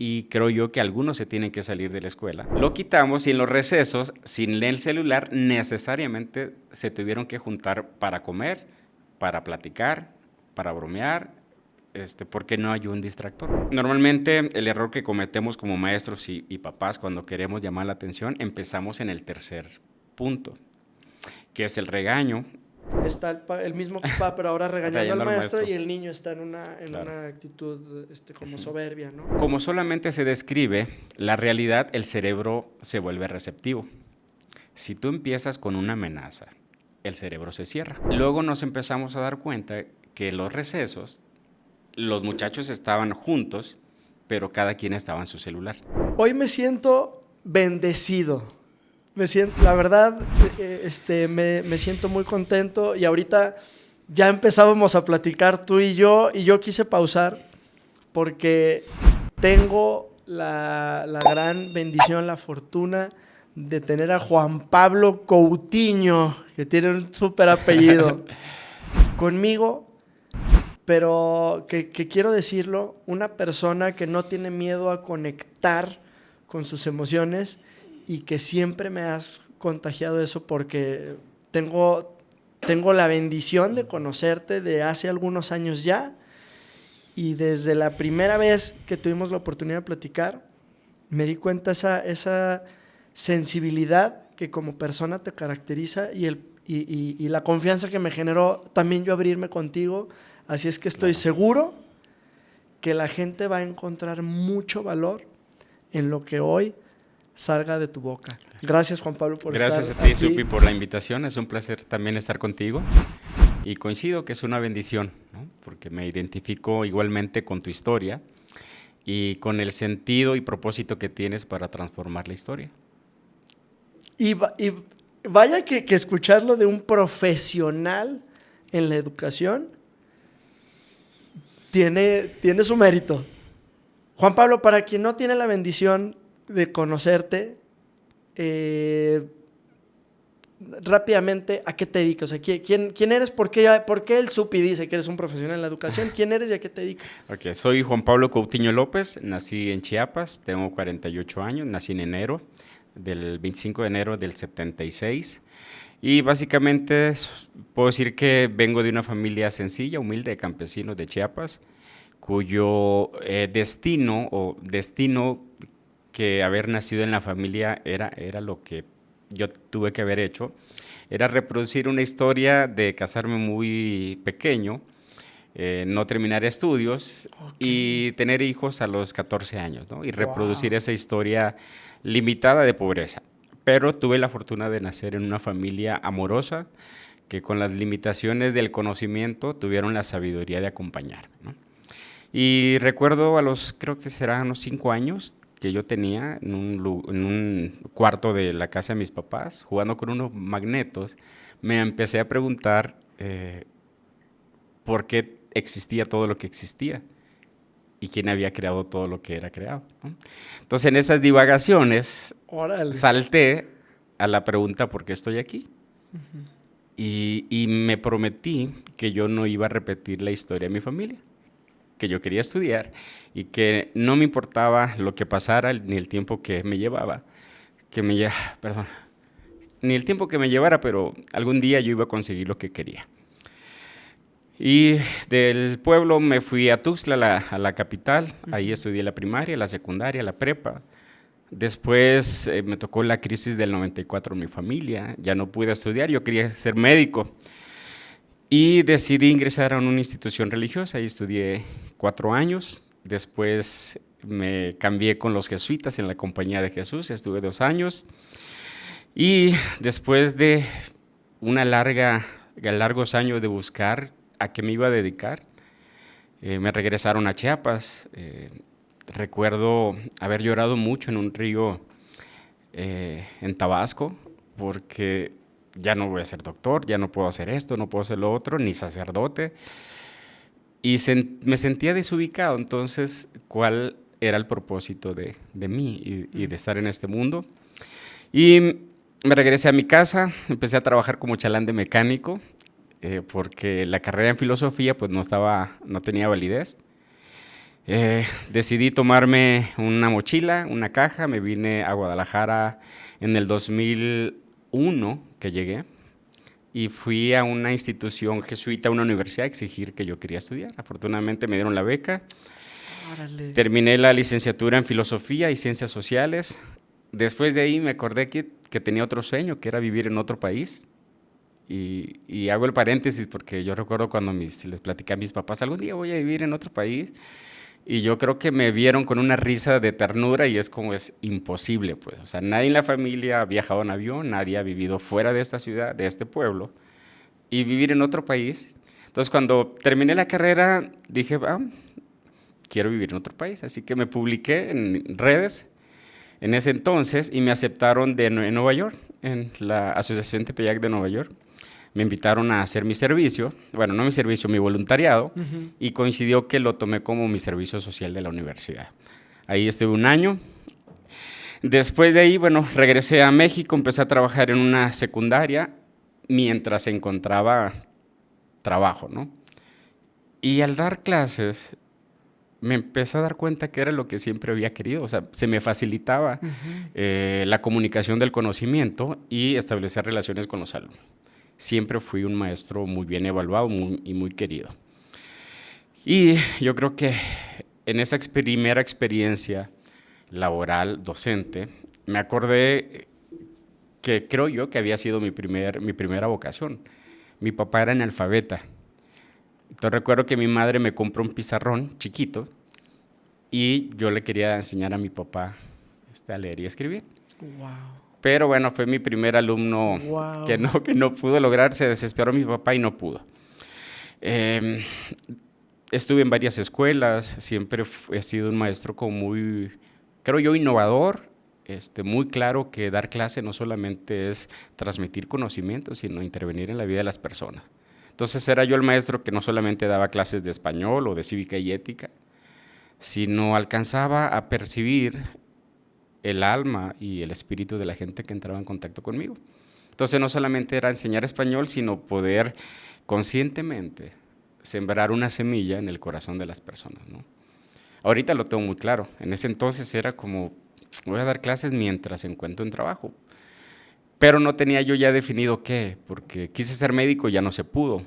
y creo yo que algunos se tienen que salir de la escuela. Lo quitamos y en los recesos, sin el celular, necesariamente se tuvieron que juntar para comer, para platicar, para bromear, porque no hay un distractor. Normalmente el error que cometemos como maestros y papás cuando queremos llamar la atención, empezamos en el tercer punto, que es el regaño. Está el mismo papá, pero ahora regañando al maestro, y el niño está en una actitud como soberbia, ¿no? Como solamente se describe la realidad, el cerebro se vuelve receptivo. Si tú empiezas con una amenaza, el cerebro se cierra. Luego nos empezamos a dar cuenta que los recesos, los muchachos estaban juntos, pero cada quien estaba en su celular. Hoy me siento bendecido. La verdad, me siento muy contento, y ahorita ya empezábamos a platicar tú y yo quise pausar porque tengo la gran bendición, la fortuna de tener a Juan Pablo Coutinho, que tiene un súper apellido, conmigo, pero que quiero decirlo, una persona que no tiene miedo a conectar con sus emociones, y que siempre me has contagiado eso, porque tengo la bendición de conocerte de hace algunos años ya, y desde la primera vez que tuvimos la oportunidad de platicar, me di cuenta esa sensibilidad que como persona te caracteriza, y la confianza que me generó también yo abrirme contigo. Así es que estoy seguro que la gente va a encontrar mucho valor en lo que hoy salga de tu boca. Gracias, Juan Pablo, por estar aquí. Gracias a ti, Supi, por la invitación. Es un placer también estar contigo. Y coincido que es una bendición, ¿no? Porque me identifico igualmente con tu historia y con el sentido y propósito que tienes para transformar la historia. Y vaya que escucharlo de un profesional en la educación tiene su mérito. Juan Pablo, para quien no tiene la bendición de conocerte, rápidamente, ¿a qué te dedicas? O sea, ¿quién eres? ¿Por qué el Supi dice que eres un profesional en la educación? ¿Quién eres y a qué te dedicas? Ok, soy Juan Pablo Coutinho López, nací en Chiapas, tengo 48 años, nací en enero, del 25 de enero del 76, y básicamente puedo decir que vengo de una familia sencilla, humilde, de campesinos de Chiapas, cuyo destino que haber nacido en la familia era lo que yo tuve que haber hecho, era reproducir una historia de casarme muy pequeño, no terminar estudios y tener hijos a los 14 años, ¿no? Y reproducir esa historia limitada de pobreza. Pero tuve la fortuna de nacer en una familia amorosa que con las limitaciones del conocimiento tuvieron la sabiduría de acompañarme, ¿no? Y recuerdo creo que serán unos 5 años, que yo tenía en un cuarto de la casa de mis papás, jugando con unos magnetos, me empecé a preguntar por qué existía todo lo que existía y quién había creado todo lo que era creado, ¿no? Entonces, en esas divagaciones, salté a la pregunta ¿por qué estoy aquí? Uh-huh. Y me prometí que yo no iba a repetir la historia de mi familia, que yo quería estudiar y que no me importaba lo que pasara ni el tiempo que me llevaba, ni el tiempo que me llevara, pero algún día yo iba a conseguir lo que quería. Y del pueblo me fui a Tuxtla, a la capital, ahí estudié la primaria, la secundaria, la prepa. Después me tocó la crisis del 94 en mi familia, ya no pude estudiar, yo quería ser médico. Y decidí ingresar a una institución religiosa y estudié 4 años. Después me cambié con los jesuitas en la Compañía de Jesús, estuve 2 años. Y después de largos años de buscar a qué me iba a dedicar, me regresaron a Chiapas. Recuerdo haber llorado mucho en un río en Tabasco, porque ya no voy a ser doctor, ya no puedo hacer esto, no puedo hacer lo otro, ni sacerdote. Y me sentía desubicado. Entonces, ¿cuál era el propósito de mí y de estar en este mundo? Y me regresé a mi casa, empecé a trabajar como chalán de mecánico, porque la carrera en filosofía pues no tenía validez. Decidí tomarme una mochila, una caja, me vine a Guadalajara en el 2001 que llegué y fui a una institución jesuita, a una universidad, a exigir que yo quería estudiar. Afortunadamente me dieron la beca. Órale. Terminé la licenciatura en Filosofía y Ciencias Sociales. Después de ahí me acordé que tenía otro sueño, que era vivir en otro país. Y hago el paréntesis porque yo recuerdo cuando les platicé a mis papás, algún día voy a vivir en otro país. Y yo creo que me vieron con una risa de ternura y es como es imposible, pues. O sea, nadie en la familia ha viajado en avión, nadie ha vivido fuera de esta ciudad, de este pueblo. Y vivir en otro país. Entonces, cuando terminé la carrera, dije, quiero vivir en otro país. Así que me publiqué en redes en ese entonces y me aceptaron en Nueva York, en la Asociación Tepeyac de Nueva York. Me invitaron a hacer mi servicio, bueno, no mi servicio, mi voluntariado, y coincidió que lo tomé como mi servicio social de la universidad. Ahí estuve un año. Después de ahí, bueno, regresé a México, empecé a trabajar en una secundaria mientras encontraba trabajo, ¿no? Y al dar clases, me empecé a dar cuenta que era lo que siempre había querido, o sea, se me facilitaba la comunicación del conocimiento y establecer relaciones con los alumnos. Siempre fui un maestro muy bien evaluado y muy querido. Y yo creo que en esa primera experiencia laboral, docente, me acordé que creo yo que había sido mi primera vocación. Mi papá era analfabeta. Entonces recuerdo que mi madre me compró un pizarrón chiquito y yo le quería enseñar a mi papá a leer y escribir. Wow. Pero bueno, fue mi primer alumno que no pudo lograr, se desesperó mi papá y no pudo. Estuve en varias escuelas, siempre he sido un maestro como muy, creo yo, innovador, muy claro que dar clase no solamente es transmitir conocimiento, sino intervenir en la vida de las personas. Entonces era yo el maestro que no solamente daba clases de español o de cívica y ética, sino alcanzaba a percibir el alma y el espíritu de la gente que entraba en contacto conmigo. Entonces no solamente era enseñar español, sino poder conscientemente sembrar una semilla en el corazón de las personas, ¿no? Ahorita lo tengo muy claro. En ese entonces era como, voy a dar clases mientras encuentro un trabajo. Pero no tenía yo ya definido qué, porque quise ser médico y ya no se pudo.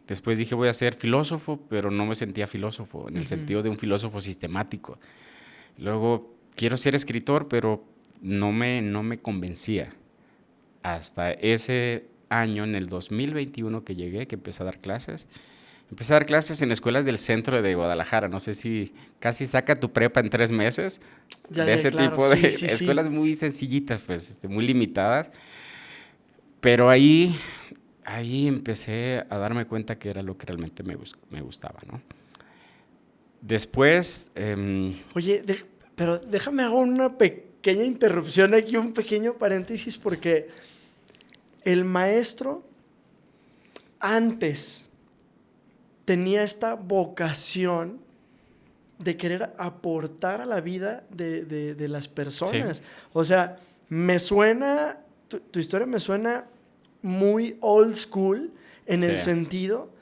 Después dije, voy a ser filósofo, pero no me sentía filósofo, en el sentido de un filósofo sistemático. Luego, quiero ser escritor, pero no me convencía. Hasta ese año, en el 2021 que llegué, que empecé a dar clases. Empecé a dar clases en escuelas del centro de Guadalajara. No sé si casi saca tu prepa en 3 meses. De ese tipo de escuelas muy sencillitas, pues, muy limitadas. Pero ahí empecé a darme cuenta que era lo que realmente me gustaba, ¿no? Después... Oye, pero déjame hacer una pequeña interrupción aquí, un pequeño paréntesis, porque el maestro antes tenía esta vocación de querer aportar a la vida de las personas. Sí. O sea, me suena, tu historia me suena muy old school en el sentido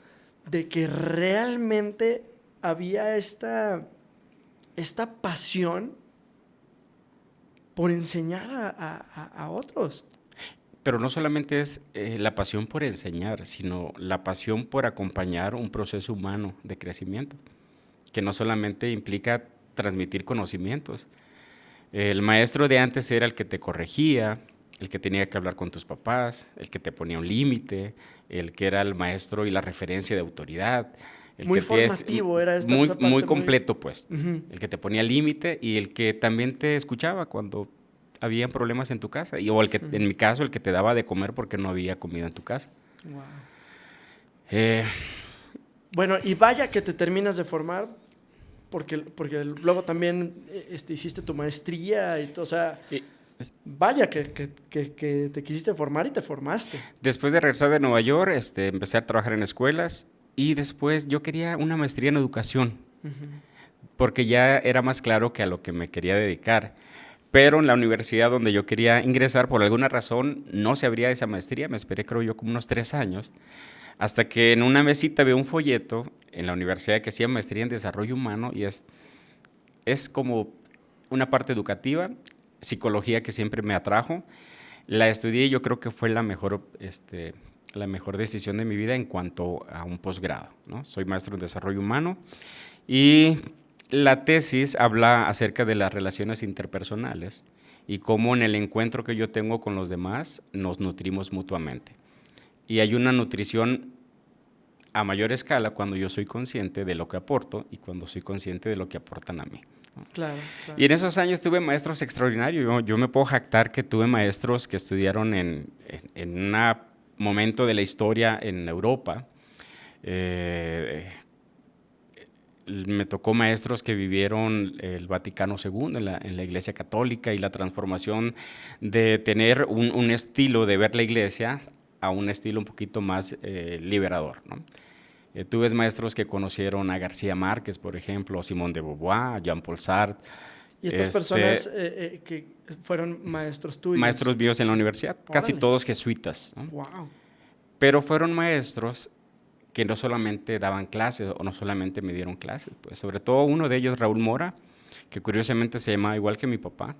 de que realmente había esta pasión por enseñar a otros. Pero no solamente es la pasión por enseñar, sino la pasión por acompañar un proceso humano de crecimiento, que no solamente implica transmitir conocimientos. El maestro de antes era el que te corregía, el que tenía que hablar con tus papás, el que te ponía un límite, el que era el maestro y la referencia de autoridad. El muy que formativo era esta parte. Muy completo, pues. El que te ponía límite y el que también te escuchaba cuando había problemas en tu casa. O el que, en mi caso, el que te daba de comer porque no había comida en tu casa. Wow. Bueno, y vaya que te terminas de formar, porque luego también hiciste tu maestría y todo, o sea... Vaya que te quisiste formar y te formaste. Después de regresar de Nueva York, empecé a trabajar en escuelas y después yo quería una maestría en educación, porque ya era más claro que a lo que me quería dedicar. Pero en la universidad donde yo quería ingresar, por alguna razón, no se abría esa maestría. Me esperé, creo yo, como unos 3 años, hasta que en una mesita veo un folleto en la universidad que hacía maestría en desarrollo humano y es como una parte educativa, psicología que siempre me atrajo. La estudié y yo creo que fue la mejor decisión de mi vida en cuanto a un posgrado, ¿no? Soy maestro en desarrollo humano y la tesis habla acerca de las relaciones interpersonales y cómo en el encuentro que yo tengo con los demás nos nutrimos mutuamente. Y hay una nutrición a mayor escala cuando yo soy consciente de lo que aporto y cuando soy consciente de lo que aportan a mí. Claro, claro. Y en esos años tuve maestros extraordinarios. Yo me puedo jactar que tuve maestros que estudiaron en un momento de la historia en Europa. Me tocó maestros que vivieron el Vaticano II en la Iglesia Católica y la transformación de tener un estilo de ver la Iglesia a un estilo un poquito más liberador, ¿no? Tú ves maestros que conocieron a García Márquez, por ejemplo, a Simone de Beauvoir, a Jean-Paul Sartre. Y estas personas que fueron maestros tuyos. Maestros míos en la universidad, casi Órale. todos jesuitas, ¿no? Wow. Pero fueron maestros que no solamente daban clases o no solamente me dieron clases, pues sobre todo uno de ellos, Raúl Mora, que curiosamente se llamaba igual que mi papá,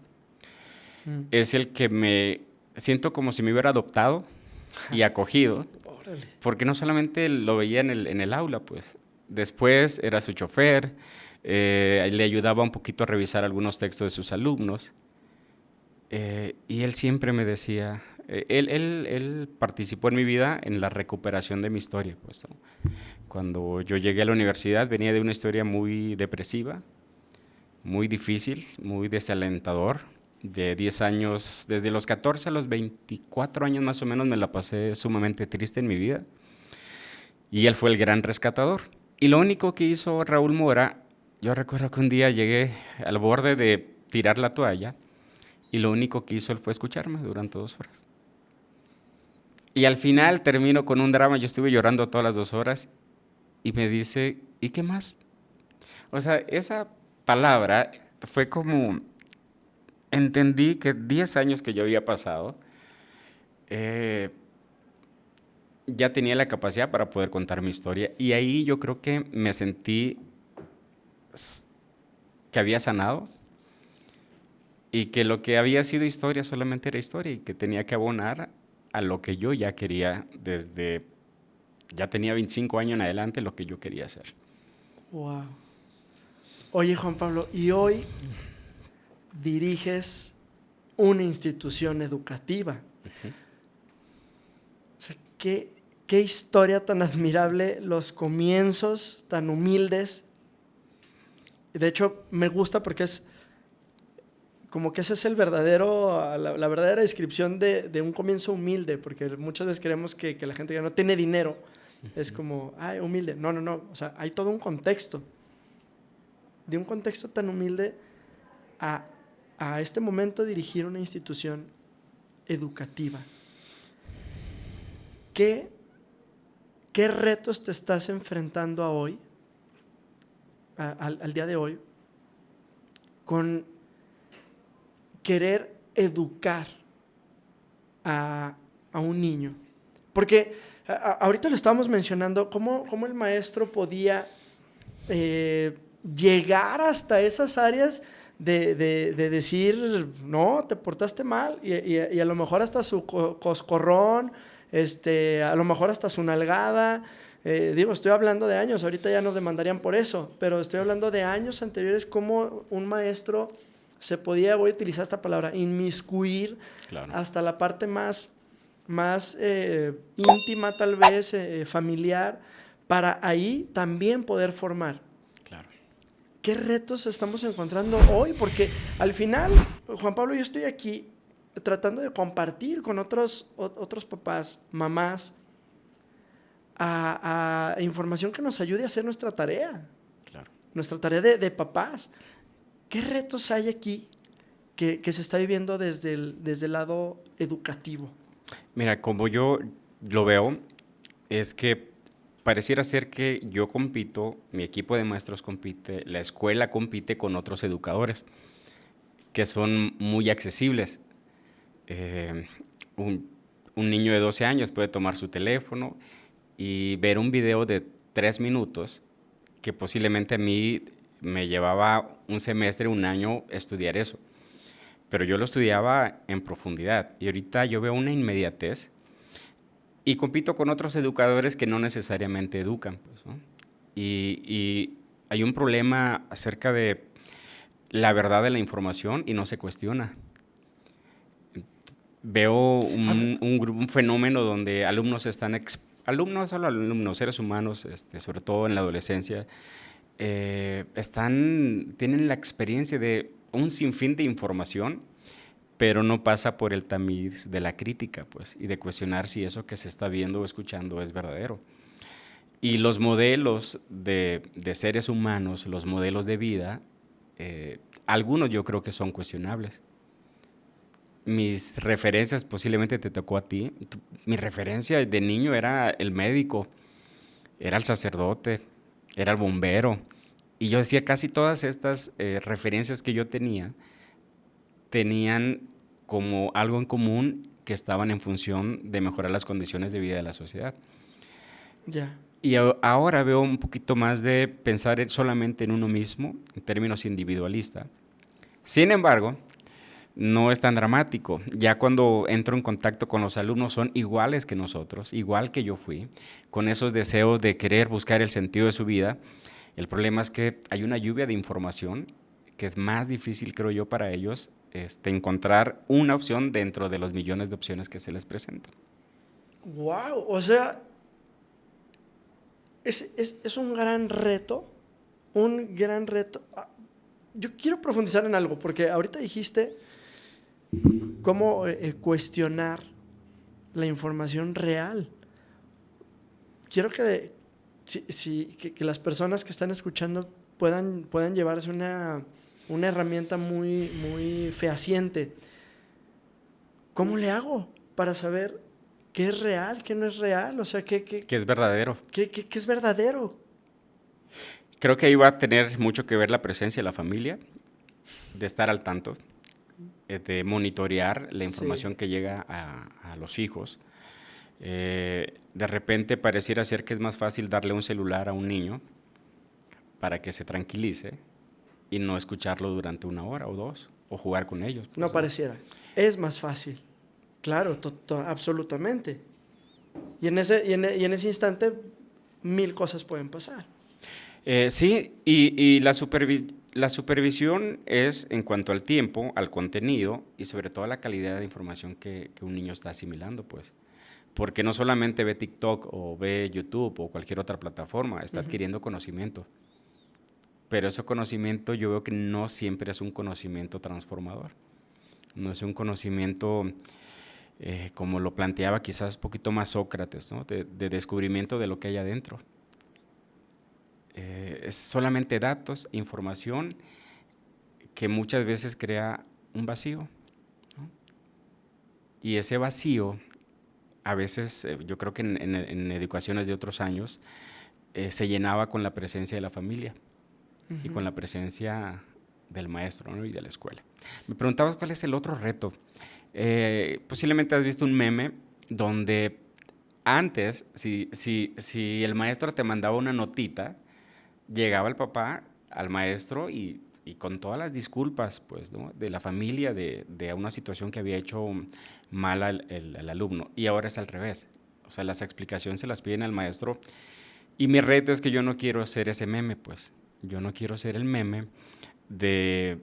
es el que me siento como si me hubiera adoptado y acogido, Órale. porque no solamente lo veía en el aula, pues después era su chofer, le ayudaba un poquito a revisar algunos textos de sus alumnos, y él siempre me decía, él participó en mi vida en la recuperación de mi historia, pues, ¿no? Cuando yo llegué a la universidad venía de una historia muy depresiva, muy difícil, muy desalentador. De 10 años, desde los 14 a los 24 años más o menos me la pasé sumamente triste en mi vida. Y él fue el gran rescatador. Y lo único que hizo Raúl Mora, yo recuerdo que un día llegué al borde de tirar la toalla y lo único que hizo él fue escucharme durante 2 horas. Y al final termino con un drama, yo estuve llorando todas las 2 horas y me dice, ¿y qué más? O sea, esa palabra fue como, entendí que 10 años que yo había pasado, ya tenía la capacidad para poder contar mi historia y ahí yo creo que me sentí que había sanado y que lo que había sido historia solamente era historia y que tenía que abonar a lo que yo ya quería desde, ya tenía 25 años en adelante, lo que yo quería hacer. Wow. Oye, Juan Pablo, y hoy diriges una institución educativa. O sea, qué historia tan admirable, los comienzos tan humildes. De hecho, me gusta porque es como que ese es el verdadero, la verdadera descripción de un comienzo humilde, porque muchas veces creemos que la gente que no tiene dinero es como, ay, humilde. No, no, no. O sea, hay todo un contexto. De un contexto tan humilde a este momento dirigir una institución educativa. ¿Qué retos te estás enfrentando a hoy, al día de hoy, con querer educar a un niño? Porque ahorita lo estábamos mencionando, cómo el maestro podía llegar hasta esas áreas de decir, no, te portaste mal, y a lo mejor hasta su coscorrón, a lo mejor hasta su nalgada. Digo, estoy hablando de años, ahorita ya nos demandarían por eso, pero estoy hablando de años anteriores, cómo un maestro se podía, voy a utilizar esta palabra, inmiscuir, claro, hasta la parte más íntima, tal vez, familiar, para ahí también poder formar. Claro. ¿Qué retos estamos encontrando hoy? Porque al final, Juan Pablo, yo estoy aquí tratando de compartir con otros papás, mamás, a información que nos ayude a hacer nuestra tarea. Claro. Nuestra tarea de papás. ¿Qué retos hay aquí que se está viviendo desde el lado educativo? Mira, como yo lo veo, es que pareciera ser que yo compito, mi equipo de maestros compite, la escuela compite con otros educadores que son muy accesibles. Un niño de 12 años puede tomar su teléfono y ver un video de 3 minutos que posiblemente a mí me llevaba un semestre, un año estudiar eso. Pero yo lo estudiaba en profundidad y ahorita yo veo una inmediatez y compito con otros educadores que no necesariamente educan, pues, ¿no? Y hay un problema acerca de la verdad de la información y no se cuestiona. Veo un fenómeno donde alumnos alumnos, solo alumnos, seres humanos, sobre todo en la adolescencia, tienen la experiencia de un sinfín de información, pero no pasa por el tamiz de la crítica, pues, y de cuestionar si eso que se está viendo o escuchando es verdadero. Y los modelos de seres humanos, los modelos de vida, algunos yo creo que son cuestionables. Mis referencias, posiblemente te tocó a ti, mi referencia de niño era el médico, era el sacerdote, era el bombero. Y yo decía, casi todas estas referencias que yo tenía, tenían como algo en común que estaban en función de mejorar las condiciones de vida de la sociedad. Ya. Y ahora veo un poquito más de pensar solamente en uno mismo, en términos individualistas. Sin embargo, no es tan dramático. Ya cuando entro en contacto con los alumnos son iguales que nosotros, igual que yo fui, con esos deseos de querer buscar el sentido de su vida. El problema es que hay una lluvia de información que es más difícil, creo yo, para ellos encontrar una opción dentro de los millones de opciones que se les presentan. Wow, o sea, es un gran reto, un gran reto. Yo quiero profundizar en algo, porque ahorita dijiste cómo cuestionar la información real. Quiero que, que las personas que están escuchando puedan llevarse una herramienta muy, muy fehaciente. ¿Cómo le hago para saber qué es real, qué no es real? O sea, ¿qué es verdadero? ¿Qué es verdadero? Creo que ahí va a tener mucho que ver la presencia de la familia, de estar al tanto, de monitorear la información que llega a los hijos. De repente pareciera ser que es más fácil darle un celular a un niño para que se tranquilice y no escucharlo durante 1 hora o 2, o jugar con ellos. Pues, no pareciera. Es más fácil. Claro, absolutamente. Y en ese instante, 1000 cosas pueden pasar. Sí, y la supervisión es en cuanto al tiempo, al contenido y sobre todo a la calidad de información que un niño está asimilando, pues. Porque no solamente ve TikTok o ve YouTube o cualquier otra plataforma, está adquiriendo conocimiento. Pero ese conocimiento yo veo que no siempre es un conocimiento transformador. No es un conocimiento como lo planteaba quizás un poquito más Sócrates, ¿no? de descubrimiento de lo que hay adentro. Es solamente datos, información que muchas veces crea un vacío, ¿no? Y ese vacío, a veces, yo creo que en educaciones de otros años, se llenaba con la presencia de la familia y con la presencia del maestro, ¿no? Y de la escuela. Me preguntabas cuál es el otro reto. Posiblemente has visto un meme donde antes, si el maestro te mandaba una notita, llegaba el papá al maestro y con todas las disculpas, pues, ¿no? de la familia de una situación que había hecho mal al alumno. Y ahora es al revés. O sea, las explicaciones se las piden al maestro. Y mi reto es que yo no quiero ser ese meme, pues. Yo no quiero ser el meme de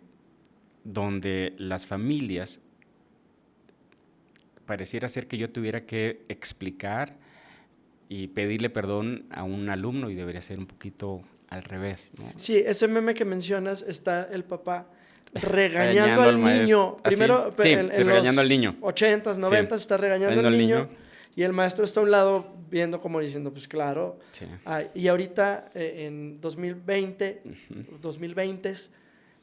donde las familias pareciera ser que yo tuviera que explicar y pedirle perdón a un alumno, y debería ser un poquito al revés, ¿no? Sí, ese meme que mencionas, está el papá regañando al niño. Primero, sí, en regañando los al niño. 80s, 90s, está regañando al niño. Y el maestro está a un lado viendo como diciendo, pues claro. Sí. Y ahorita, en 2020, 2020s,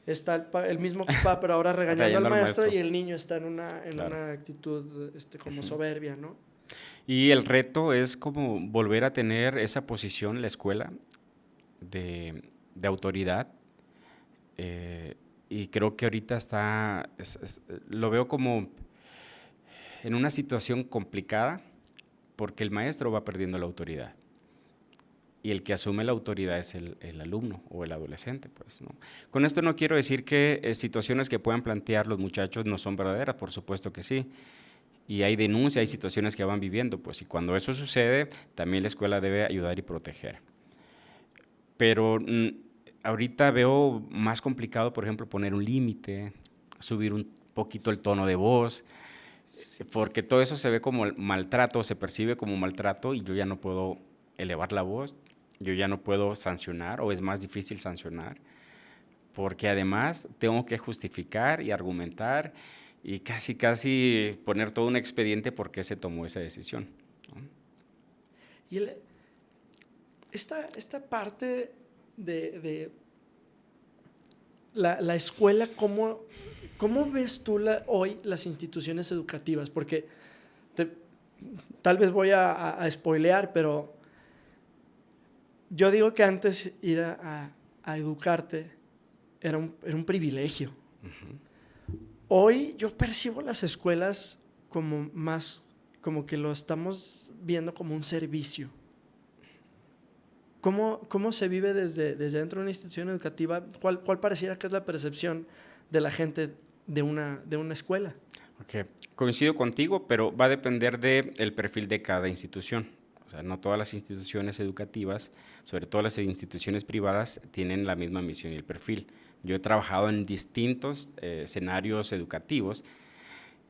está el mismo papá, pero ahora regañando al maestro, y el niño está en una actitud como soberbia, ¿no? Y el reto es como volver a tener esa posición en la escuela de autoridad, y creo que ahorita lo veo como en una situación complicada porque el maestro va perdiendo la autoridad. y el que asume la autoridad es el alumno o el adolescente, pues, ¿no? Con esto no quiero decir que situaciones que puedan plantear los muchachos no son verdaderas, por supuesto que sí, y hay denuncia, hay situaciones que van viviendo, pues, y cuando eso sucede, también la escuela debe ayudar y proteger. Pero ahorita veo más complicado, por ejemplo, poner un límite, subir un poquito el tono de voz, porque todo eso se ve como maltrato, se percibe como maltrato y yo ya no puedo elevar la voz, yo ya no puedo sancionar o es más difícil sancionar, porque además tengo que justificar y argumentar y casi poner todo un expediente por qué se tomó esa decisión, ¿no? Y esta parte de la escuela, ¿cómo ves tú hoy las instituciones educativas? Porque tal vez voy a spoilear, pero yo digo que antes ir a educarte era un privilegio. Uh-huh. Hoy yo percibo las escuelas como que lo estamos viendo como un servicio. ¿Cómo se vive desde dentro de una institución educativa? ¿Cuál pareciera que es la percepción de la gente de una escuela? Okay. Coincido contigo, pero va a depender del perfil de cada institución. O sea, no todas las instituciones educativas, sobre todo las instituciones privadas, tienen la misma misión y el perfil. Yo he trabajado en distintos escenarios educativos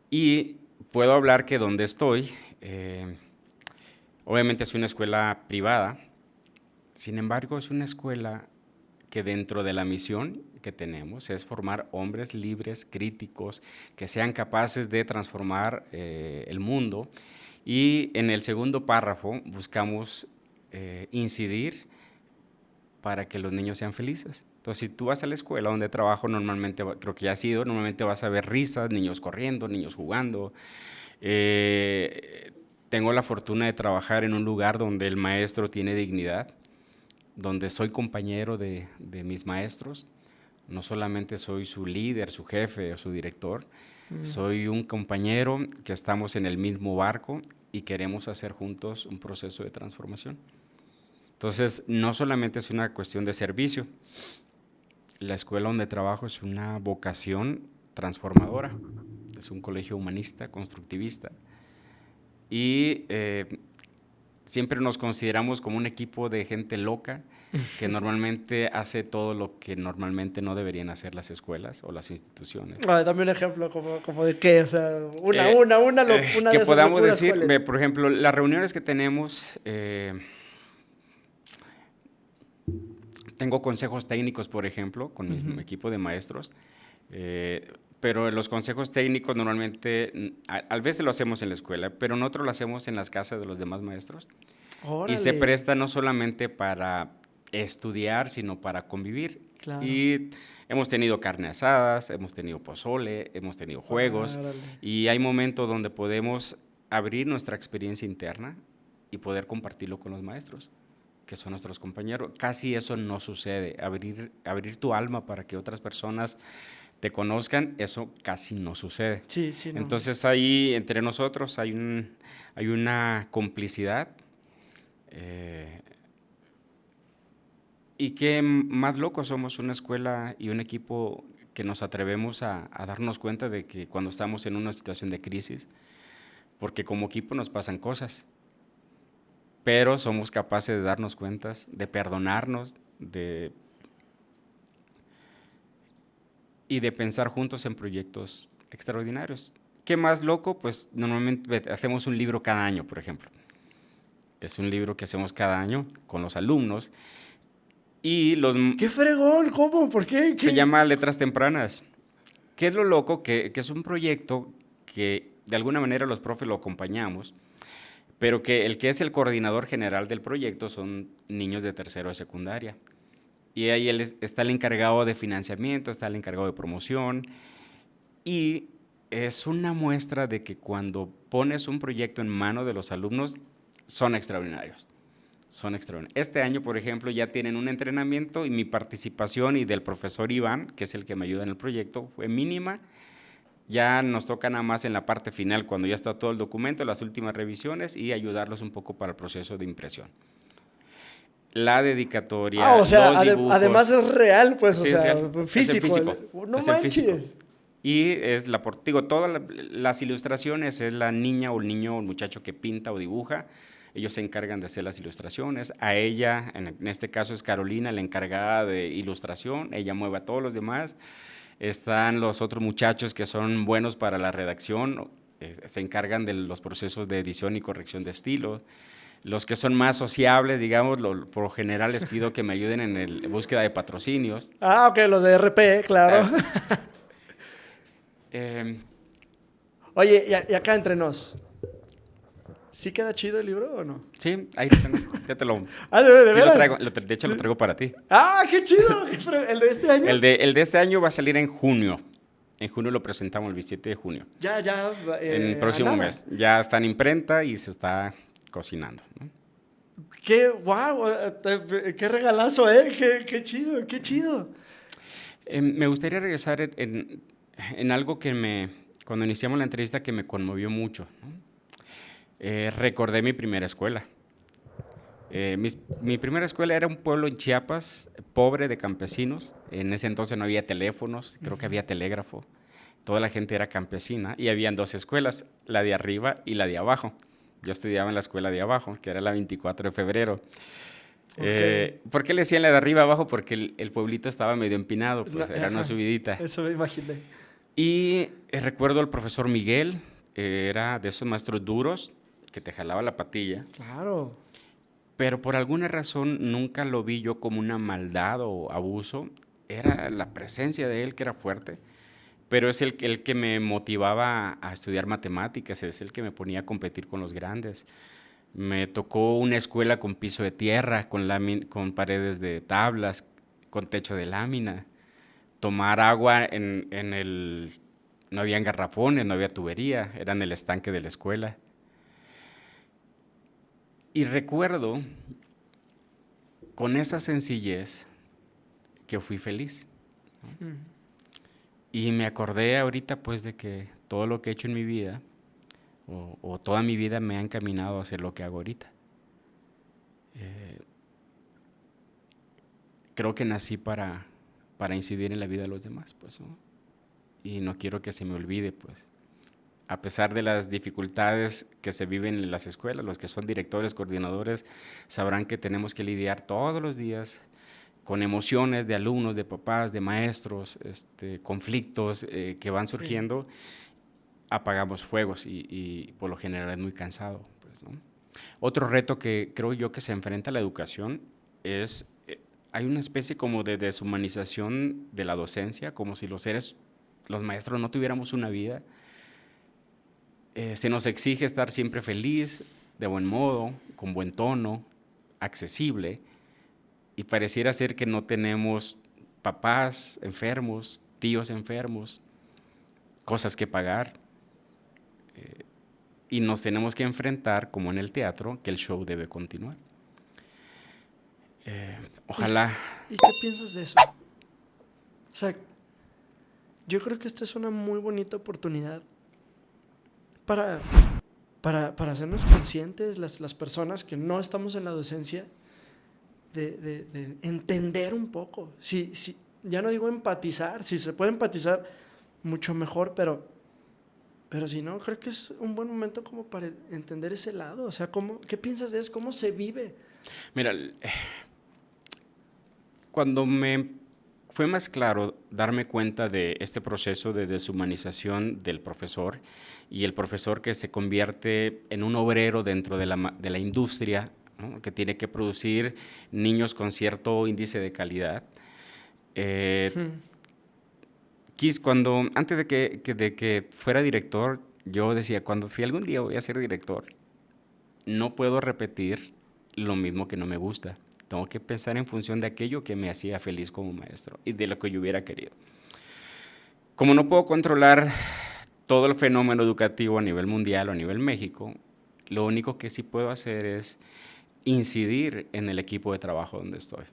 y puedo hablar que donde estoy, obviamente es una escuela privada, sin embargo es una escuela que dentro de la misión que tenemos es formar hombres libres, críticos, que sean capaces de transformar el mundo. Y en el segundo párrafo buscamos incidir para que los niños sean felices. Entonces, si tú vas a la escuela donde trabajo, normalmente, creo que ya has ido, normalmente vas a ver risas, niños corriendo, niños jugando. Tengo la fortuna de trabajar en un lugar donde el maestro tiene dignidad, donde soy compañero de mis maestros. No solamente soy su líder, su jefe o su director, soy un compañero que estamos en el mismo barco y queremos hacer juntos un proceso de transformación. Entonces, no solamente es una cuestión de servicio, la escuela donde trabajo es una vocación transformadora, es un colegio humanista, constructivista, y siempre nos consideramos como un equipo de gente loca que normalmente hace todo lo que normalmente no deberían hacer las escuelas o las instituciones. Dame un ejemplo, como de qué, o sea, una que de podamos decir, ¿cuáles? por ejemplo, las reuniones que tenemos, tengo consejos técnicos, por ejemplo, con mi equipo de maestros, pero los consejos técnicos normalmente, a veces lo hacemos en la escuela, pero nosotros lo hacemos en las casas de los demás maestros. ¡Órale! Y se presta no solamente para estudiar, sino para convivir. Claro. Y hemos tenido carne asadas, hemos tenido pozole, hemos tenido juegos, y hay momentos donde podemos abrir nuestra experiencia interna y poder compartirlo con los maestros, que son nuestros compañeros. Casi eso no sucede, abrir tu alma para que otras personas te conozcan, eso casi no sucede. Sí, sí, no. Entonces ahí entre nosotros hay una complicidad, y qué más locos somos una escuela y un equipo que nos atrevemos a darnos cuenta de que cuando estamos en una situación de crisis, porque como equipo nos pasan cosas, pero somos capaces de darnos cuenta, de perdonarnos, y de pensar juntos en proyectos extraordinarios. ¿Qué más loco? Pues normalmente hacemos un libro cada año, por ejemplo. Es un libro que hacemos cada año con los alumnos. Y ¡Qué fregón! ¿Cómo? ¿Por qué? Se llama Letras Tempranas. ¿Qué es lo loco? Que es un proyecto que de alguna manera los profes lo acompañamos, pero que el que es el coordinador general del proyecto son niños de tercero de secundaria. Y ahí él está el encargado de financiamiento, está el encargado de promoción, y es una muestra de que cuando pones un proyecto en manos de los alumnos, son extraordinarios. Son extraordinarios. Este año, por ejemplo, ya tienen un entrenamiento y mi participación y del profesor Iván, que es el que me ayuda en el proyecto, fue mínima. Ya nos toca nada más en la parte final, cuando ya está todo el documento, las últimas revisiones y ayudarlos un poco para el proceso de impresión. la dedicatoria, o sea, los dibujos. además es real, pues, Sí, o es sea, real. físico. Es el físico. No Es el físico. manches. Y es digo, todas las ilustraciones es la niña o el niño o el muchacho que pinta o dibuja. Ellos se encargan de hacer las ilustraciones. A ella, en este caso es Carolina, la encargada de ilustración. Ella mueve a todos los demás. Están los otros muchachos que son buenos para la redacción. Se encargan de los procesos de edición y corrección de estilo. Los que son más sociables, digamos, por lo general les pido que me ayuden en la búsqueda de patrocinios. Ok, los de RP, claro. Eh, Oye, y acá entre nos, ¿sí queda chido el libro o no? sí, ahí lo tengo. Ya te lo, ¿de sí lo veras? traigo. De hecho, lo traigo para ti. ¡Qué chido! ¿El de este año? El de este año va a salir en junio. En junio lo presentamos, el 17 de junio. Ya, En el próximo mes. Ya está en imprenta y se está cocinando, ¿no? ¡Qué guau! ¡Qué regalazo, eh! ¡Qué chido, qué chido! Me gustaría regresar en algo cuando iniciamos la entrevista, que me conmovió mucho, ¿no? Recordé mi primera escuela. Mi primera escuela era un pueblo en Chiapas, pobre de campesinos. En ese entonces no había teléfonos, creo que había telégrafo. Toda la gente era campesina y habían dos escuelas, la de arriba y la de abajo. Yo estudiaba en la escuela de abajo, que era la 24 de febrero. ¿Por qué le decían la de arriba abajo? Porque el pueblito estaba medio empinado, pues era una subidita. Eso me imaginé. Y recuerdo al profesor Miguel, era de esos maestros duros que te jalaba la patilla. Claro. Pero por alguna razón nunca lo vi yo como una maldad o abuso. Era la presencia de él que era fuerte, pero es el que me motivaba a estudiar matemáticas, es el que me ponía a competir con los grandes. Me tocó una escuela con piso de tierra, con paredes de tablas, con techo de lámina. Tomar agua no había garrafones, no había tubería, era en el estanque de la escuela. Y recuerdo con esa sencillez que fui feliz, ¿no? Y me acordé ahorita pues de que todo lo que he hecho en mi vida, o toda mi vida me ha encaminado a hacer lo que hago ahorita. Creo que nací para incidir en la vida de los demás, pues, ¿no? Y no quiero que se me olvide, pues. A pesar de las dificultades que se viven en las escuelas, los que son directores, coordinadores, sabrán que tenemos que lidiar todos los días con emociones de alumnos, de papás, de maestros, conflictos que van surgiendo. Sí. Apagamos fuegos y por lo general es muy cansado, pues, ¿no? Otro reto que creo yo que se enfrenta a la educación es, hay una especie como de deshumanización de la docencia, como si los maestros no tuviéramos una vida. Se nos exige estar siempre feliz, de buen modo, con buen tono, accesible, y pareciera ser que no tenemos papás enfermos, tíos enfermos, cosas que pagar, y nos tenemos que enfrentar, como en el teatro, que el show debe continuar. Ojalá... ¿Y qué piensas de eso? O sea, yo creo que esta es una muy bonita oportunidad para hacernos conscientes, las personas que no estamos en la docencia, de entender un poco. Si, ya no digo empatizar, si se puede empatizar, mucho mejor, pero si no, creo que es un buen momento como para entender ese lado. O sea, ¿qué piensas de eso? ¿Cómo se vive? Mira, cuando me fue más claro darme cuenta de este proceso de deshumanización del profesor, y el profesor que se convierte en un obrero dentro de la industria, ¿no? Que tiene que producir niños con cierto índice de calidad. Antes de que fuera director, yo decía, si algún día voy a ser director, no puedo repetir lo mismo que no me gusta. Tengo que pensar en función de aquello que me hacía feliz como maestro y de lo que yo hubiera querido. Como no puedo controlar todo el fenómeno educativo a nivel mundial o a nivel México, lo único que sí puedo hacer es incidir en el equipo de trabajo donde estoy.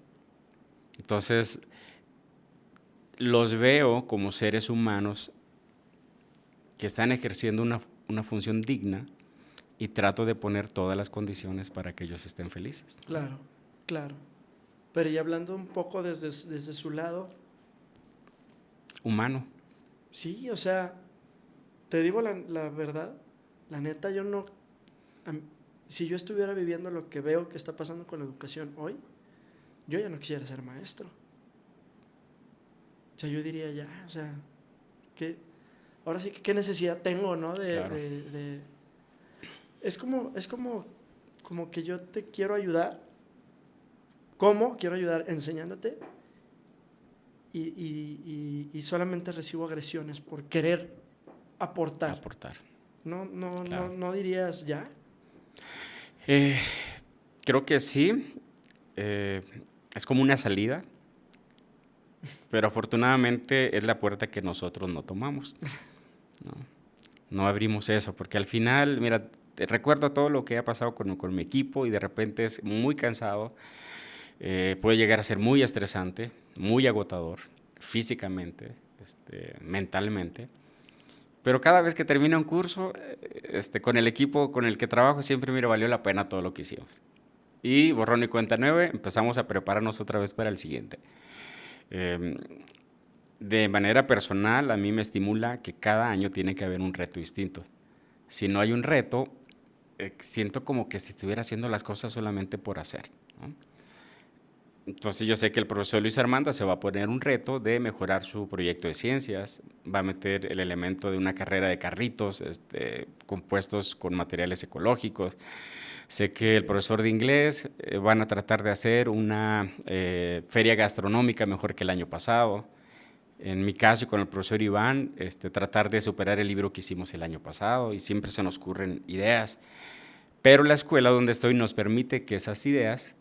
Entonces, los veo como seres humanos que están ejerciendo una función digna, y trato de poner todas las condiciones para que ellos estén felices. Claro. Claro. Pero y hablando un poco desde su lado, Humano. sí, o sea, te digo la verdad, la neta, yo no... Si yo estuviera viviendo lo que veo que está pasando con la educación hoy, yo ya no quisiera ser maestro. O sea, yo diría ya, o sea, ahora sí que qué necesidad tengo, ¿no? Claro. Es como que yo te quiero ayudar. ¿Cómo? Quiero ayudar enseñándote y solamente recibo agresiones por querer aportar. Claro. No dirías ya. Creo que sí. Es como una salida, pero afortunadamente es la puerta que nosotros no tomamos. No abrimos eso, porque al final, mira, recuerdo todo lo que ha pasado con mi equipo y de repente es muy cansado. Puede llegar a ser muy estresante, muy agotador, físicamente, mentalmente. Pero cada vez que termina un curso, con el equipo con el que trabajo, siempre, mira, valió la pena todo lo que hicimos. Y borrón y cuenta nueva, empezamos a prepararnos otra vez para el siguiente. De manera personal, a mí me estimula que cada año tiene que haber un reto distinto. Si no hay un reto, siento como que si estuviera haciendo las cosas solamente por hacer, ¿no? Entonces yo sé que el profesor Luis Armando se va a poner un reto de mejorar su proyecto de ciencias, va a meter el elemento de una carrera de carritos compuestos con materiales ecológicos. Sé que el profesor de inglés van a tratar de hacer una feria gastronómica mejor que el año pasado. En mi caso, y con el profesor Iván, tratar de superar el libro que hicimos el año pasado, y siempre se nos ocurren ideas. Pero la escuela donde estoy nos permite que esas ideas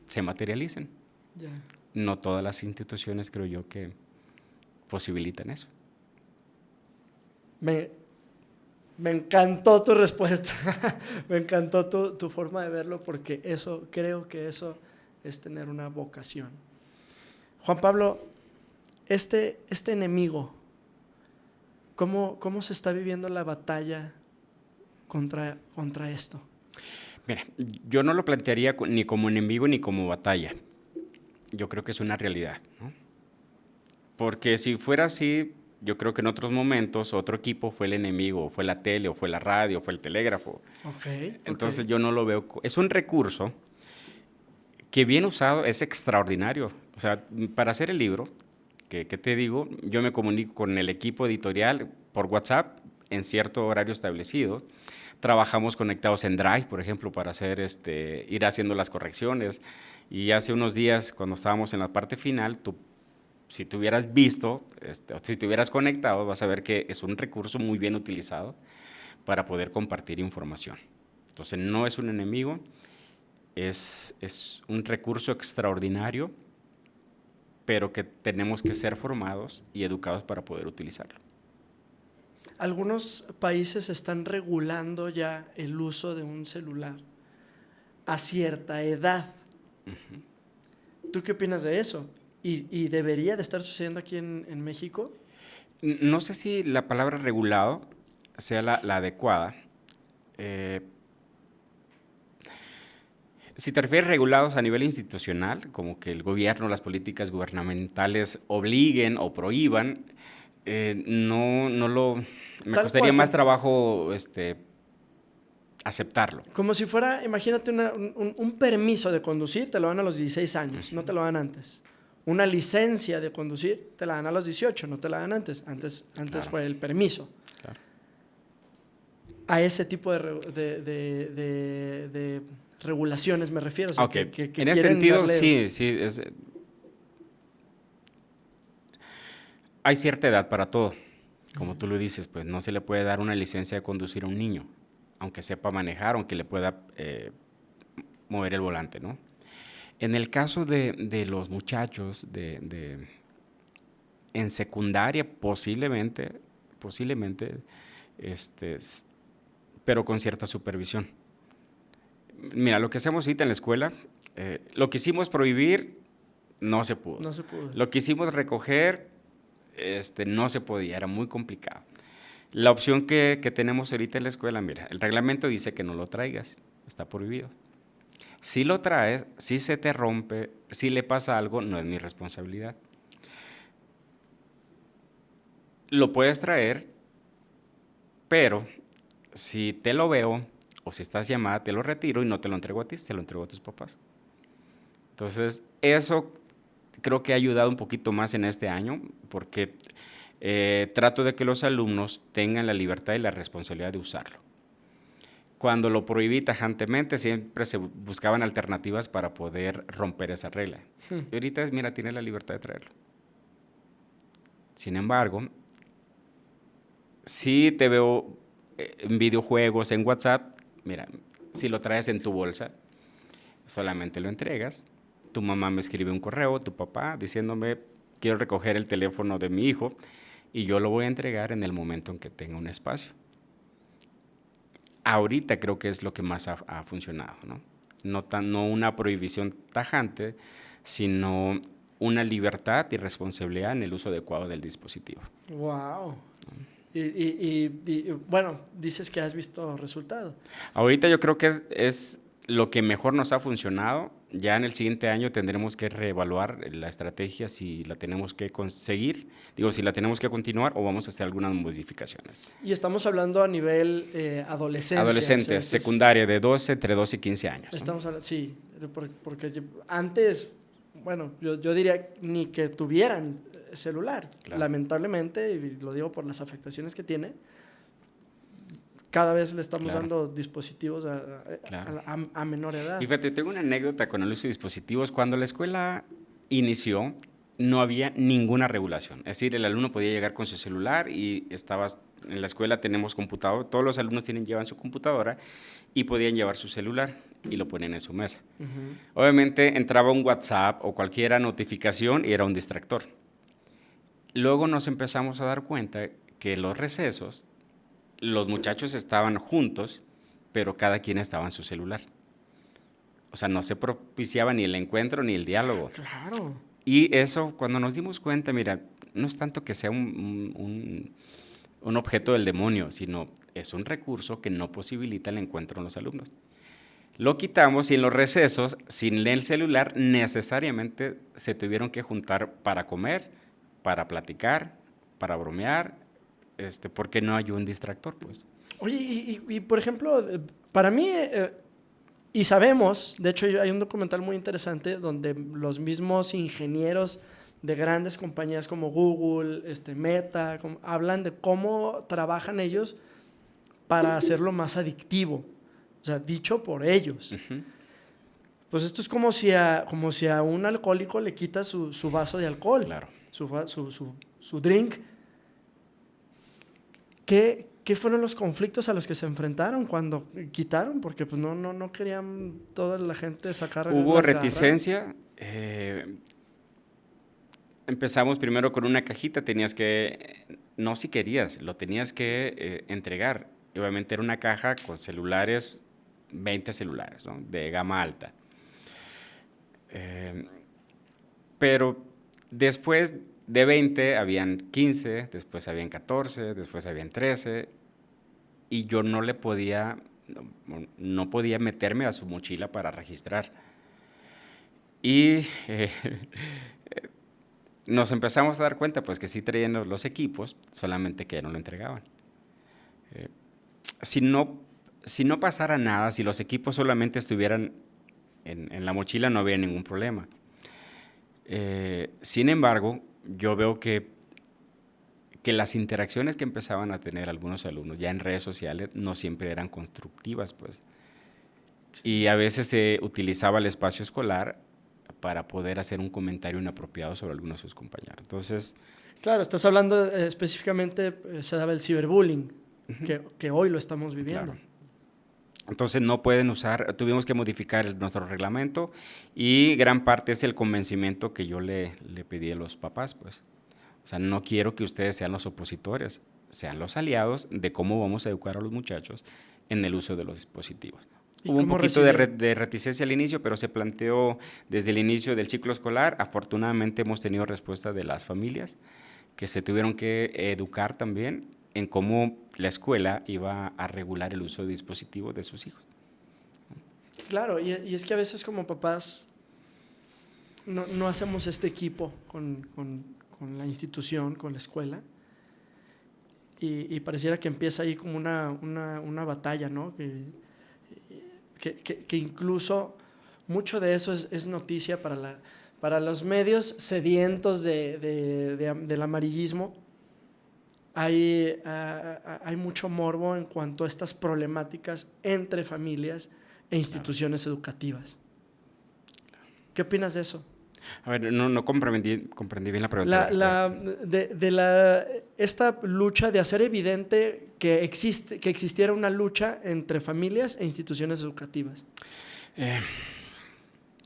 se materialicen. Ya. No todas las instituciones, creo yo, que posibilitan eso. Me encantó tu respuesta. Me encantó tu forma de verlo, porque creo que eso es tener una vocación. Juan Pablo, este enemigo, ¿cómo se está viviendo la batalla contra esto? Mira, yo no lo plantearía ni como enemigo ni como batalla. Yo creo que es una realidad, ¿no? Porque si fuera así, yo creo que en otros momentos otro equipo fue el enemigo, fue la tele, o fue la radio, o fue el telégrafo. Entonces yo no lo veo. Es un recurso que bien usado es extraordinario. O sea, para hacer el libro, ¿qué te digo? Yo me comunico con el equipo editorial por WhatsApp en cierto horario establecido. Trabajamos conectados en Drive, por ejemplo, para ir haciendo las correcciones. Y hace unos días, cuando estábamos en la parte final, si te hubieras visto, o si te hubieras conectado, vas a ver que es un recurso muy bien utilizado para poder compartir información. Entonces, no es un enemigo, es un recurso extraordinario, pero que tenemos que ser formados y educados para poder utilizarlo. Algunos países están regulando ya el uso de un celular a cierta edad. Uh-huh. ¿Tú qué opinas de eso? ¿Y debería de estar sucediendo aquí en México? No sé si la palabra regulado sea la adecuada. Si te refieres regulados a nivel institucional, como que el gobierno, las políticas gubernamentales obliguen o prohíban, me costaría más trabajo aceptarlo. Como si fuera, imagínate un permiso de conducir, te lo dan a los 16 años, uh-huh. No te lo dan antes. Una licencia de conducir, te la dan a los 18, no te la dan antes. Antes claro. Fue el permiso. Claro. A ese tipo de regulaciones me refiero. O sea, okay. que en ese sentido, sí. Hay cierta edad para todo. Como tú lo dices, pues no se le puede dar una licencia de conducir a un niño, aunque sepa manejar, aunque le pueda mover el volante, ¿no? En el caso de los muchachos en secundaria, posiblemente, pero con cierta supervisión. Mira, lo que hacemos ahorita en la escuela, lo que hicimos prohibir, no se pudo. No se pudo. Lo que hicimos recoger, no se podía, era muy complicado. La opción que tenemos ahorita en la escuela, mira, el reglamento dice que no lo traigas, está prohibido. Si lo traes, si se te rompe, si le pasa algo, no es mi responsabilidad. Lo puedes traer, pero si te lo veo o si estás llamada, te lo retiro y no te lo entrego a ti, se lo entrego a tus papás. Entonces, eso creo que ha ayudado un poquito más en este año porque trato de que los alumnos tengan la libertad y la responsabilidad de usarlo. Cuando lo prohibí tajantemente, siempre se buscaban alternativas para poder romper esa regla. Y ahorita, mira, tienes la libertad de traerlo. Sin embargo, si te veo en videojuegos, en WhatsApp, mira, si lo traes en tu bolsa, solamente lo entregas. Tu mamá me escribe un correo, tu papá, diciéndome, quiero recoger el teléfono de mi hijo y yo lo voy a entregar en el momento en que tenga un espacio. Ahorita creo que es lo que más ha funcionado, ¿no? No una prohibición tajante, sino una libertad y responsabilidad en el uso adecuado del dispositivo. Wow. Y bueno, dices que has visto resultados. Ahorita yo creo que es lo que mejor nos ha funcionado. Ya en el siguiente año tendremos que reevaluar la estrategia, si la tenemos que conseguir, si la tenemos que continuar o vamos a hacer algunas modificaciones. Y estamos hablando a nivel adolescencia. Adolescentes, secundaria, de 12, entre 12 y 15 años. Estamos hablando, sí, porque antes, bueno, yo diría ni que tuvieran celular. Claro. Lamentablemente, y lo digo por las afectaciones que tiene, cada vez le estamos dando dispositivos a menor edad. Y fíjate, tengo una anécdota con el uso de dispositivos. Cuando la escuela inició, no había ninguna regulación. Es decir, el alumno podía llegar con su celular y en la escuela tenemos computador, todos los alumnos llevan su computadora y podían llevar su celular y lo ponían en su mesa. Obviamente entraba un WhatsApp o cualquier notificación y era un distractor. Luego nos empezamos a dar cuenta que los recesos, los muchachos estaban juntos, pero cada quien estaba en su celular. O sea, no se propiciaba ni el encuentro ni el diálogo. Claro. Y eso, cuando nos dimos cuenta, mira, no es tanto que sea un objeto del demonio, sino es un recurso que no posibilita el encuentro en los alumnos. Lo quitamos y en los recesos, sin el celular, necesariamente se tuvieron que juntar para comer, para platicar, para bromear, porque no hay un distractor, pues. Oye, y por ejemplo, para mí, y sabemos, de hecho hay un documental muy interesante donde los mismos ingenieros de grandes compañías como Google, Meta, hablan de cómo trabajan ellos para hacerlo más adictivo, o sea, dicho por ellos. Pues esto es como si a un alcohólico le quitas su vaso de alcohol, claro, su drink. ¿Qué fueron los conflictos a los que se enfrentaron cuando quitaron? Porque pues no querían toda la gente sacar. Hubo reticencia. Empezamos primero con una cajita, no si querías, lo tenías que entregar. Y obviamente era una caja con celulares, 20 celulares, ¿no? De gama alta. Pero después de 20 habían 15, después habían 14, después habían 13 y yo no podía meterme a su mochila para registrar. Y nos empezamos a dar cuenta pues que sí traían los equipos, solamente que no lo entregaban. Si no pasara nada, si los equipos solamente estuvieran en la mochila, no había ningún problema. Sin embargo, yo veo que las interacciones que empezaban a tener algunos alumnos ya en redes sociales no siempre eran constructivas, pues. Sí. Y a veces se utilizaba el espacio escolar para poder hacer un comentario inapropiado sobre algunos de sus compañeros. Entonces, claro, estás hablando específicamente, se daba el ciberbullying, que hoy lo estamos viviendo. Claro. Entonces no pueden usar, tuvimos que modificar nuestro reglamento y gran parte es el convencimiento que yo le pedí a los papás, pues. O sea, no quiero que ustedes sean los opositores, sean los aliados de cómo vamos a educar a los muchachos en el uso de los dispositivos. Hubo un poquito de reticencia al inicio, pero se planteó desde el inicio del ciclo escolar. Afortunadamente hemos tenido respuesta de las familias que se tuvieron que educar también en cómo la escuela iba a regular el uso de dispositivos de sus hijos. Claro, y es que a veces como papás no hacemos este equipo con la institución, con la escuela, y pareciera que empieza ahí como una batalla, ¿no? Que incluso mucho de eso es noticia para los medios sedientos del amarillismo. Hay mucho morbo en cuanto a estas problemáticas entre familias e instituciones educativas. ¿Qué opinas de eso? A ver, no comprendí bien la pregunta. Esta lucha de hacer evidente que existiera una lucha entre familias e instituciones educativas.